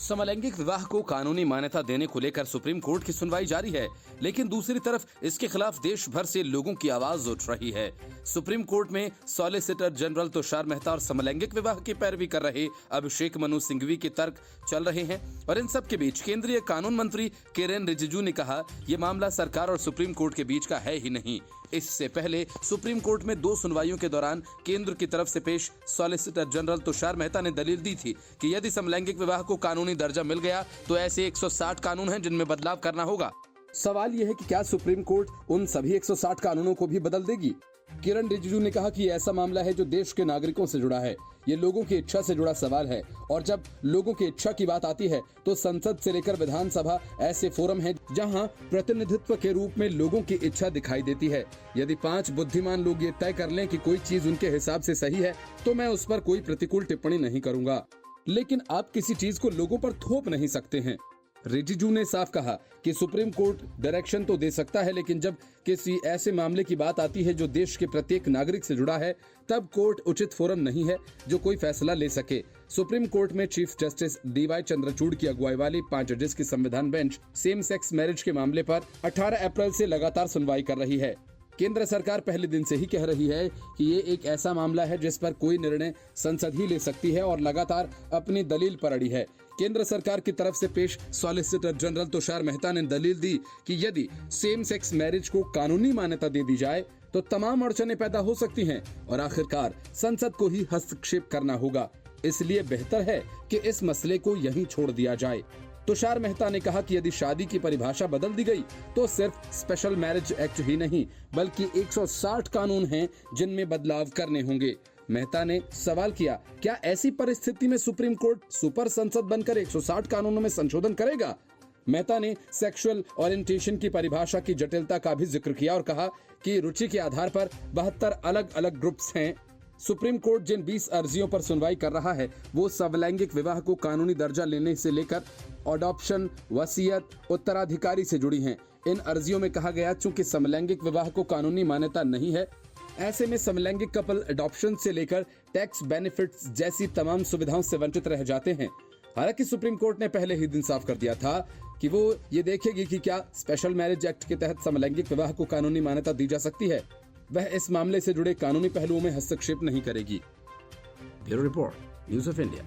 समलैंगिक विवाह को कानूनी मान्यता देने को लेकर सुप्रीम कोर्ट की सुनवाई जारी है, लेकिन दूसरी तरफ इसके खिलाफ देश भर से लोगों की आवाज उठ रही है। सुप्रीम कोर्ट में सॉलिसिटर जनरल तुषार मेहता और समलैंगिक विवाह की पैरवी कर रहे अभिषेक मनु सिंघवी के तर्क चल रहे हैं और इन सब के बीच केंद्रीय कानून मंत्री किरेन रिजिजू ने कहा, ये मामला सरकार और सुप्रीम कोर्ट के बीच का है ही नहीं। इससे पहले सुप्रीम कोर्ट में 2 सुनवाइयों के दौरान केंद्र की तरफ से पेश सॉलिसिटर जनरल तुषार मेहता ने दलील दी थी कि यदि समलैंगिक विवाह को कानूनी दर्जा मिल गया तो ऐसे 160 कानून हैं जिनमें बदलाव करना होगा। सवाल यह है कि क्या सुप्रीम कोर्ट उन सभी 160 कानूनों को भी बदल देगी? किरेन रिजिजू ने कहा कि ऐसा मामला है जो देश के नागरिकों से जुड़ा है, ये लोगों की इच्छा से जुड़ा सवाल है और जब लोगों की इच्छा की बात आती है तो संसद से लेकर विधानसभा ऐसे फोरम है जहां प्रतिनिधित्व के रूप में लोगों की इच्छा दिखाई देती है। यदि 5 बुद्धिमान लोग ये तय कर लें कि कोई चीज उनके हिसाब से सही है तो मैं उस पर कोई प्रतिकूल टिप्पणी नहीं करूंगा, लेकिन आप किसी चीज को लोगों पर थोप नहीं सकते हैं। रिजिजू ने साफ कहा कि सुप्रीम कोर्ट डायरेक्शन तो दे सकता है, लेकिन जब किसी ऐसे मामले की बात आती है जो देश के प्रत्येक नागरिक से जुड़ा है तब कोर्ट उचित फोरम नहीं है जो कोई फैसला ले सके। सुप्रीम कोर्ट में चीफ जस्टिस डीवाई चंद्रचूड़ की अगुवाई वाली 5 जजेस की संविधान बेंच सेम सेक्स मैरिज के मामले पर 18 अप्रैल से लगातार सुनवाई कर रही है। केंद्र सरकार पहले दिन से ही कह रही है कि ये एक ऐसा मामला है जिस पर कोई निर्णय संसद ही ले सकती है और लगातार अपनी दलील पर अड़ी है। केंद्र सरकार की तरफ से पेश सॉलिसिटर जनरल तुषार मेहता ने दलील दी कि यदि सेम सेक्स मैरिज को कानूनी मान्यता दे दी जाए तो तमाम अड़चनें पैदा हो सकती हैं और आखिरकार संसद को ही हस्तक्षेप करना होगा। इसलिए बेहतर है कि इस मसले को यहीं छोड़ दिया जाए। तुषार मेहता ने कहा कि यदि शादी की परिभाषा बदल दी गई तो सिर्फ स्पेशल मैरिज एक्ट ही नहीं बल्कि 160 कानून हैं जिनमें बदलाव करने होंगे। मेहता ने सवाल किया, क्या ऐसी परिस्थिति में सुप्रीम कोर्ट सुपर संसद बनकर 160 कानूनों में संशोधन करेगा? मेहता ने सेक्सुअल ओरिएंटेशन की परिभाषा की जटिलता का भी जिक्र किया और कहा कि रुचि के आधार पर 72 अलग अलग ग्रुप्स हैं। सुप्रीम कोर्ट जिन 20 अर्जियों पर सुनवाई कर रहा है वो समलैंगिक विवाह को कानूनी दर्जा लेने से लेकर अडॉप्शन, वसीयत, उत्तराधिकारी से जुड़ी हैं। इन अर्जियों में कहा गया चूंकि समलैंगिक विवाह को कानूनी मान्यता नहीं है, ऐसे में समलैंगिक कपल अडॉप्शन से लेकर टैक्स बेनिफिट्स जैसी तमाम सुविधाओं से वंचित रह जाते हैं। हालांकि सुप्रीम कोर्ट ने पहले ही दिन साफ कर दिया था कि वो ये देखेगी कि क्या स्पेशल मैरिज एक्ट के तहत समलैंगिक विवाह को कानूनी मान्यता दी जा सकती है। वह इस मामले से जुड़े कानूनी पहलुओं में हस्तक्षेप नहीं करेगी। Bureau report, news of India.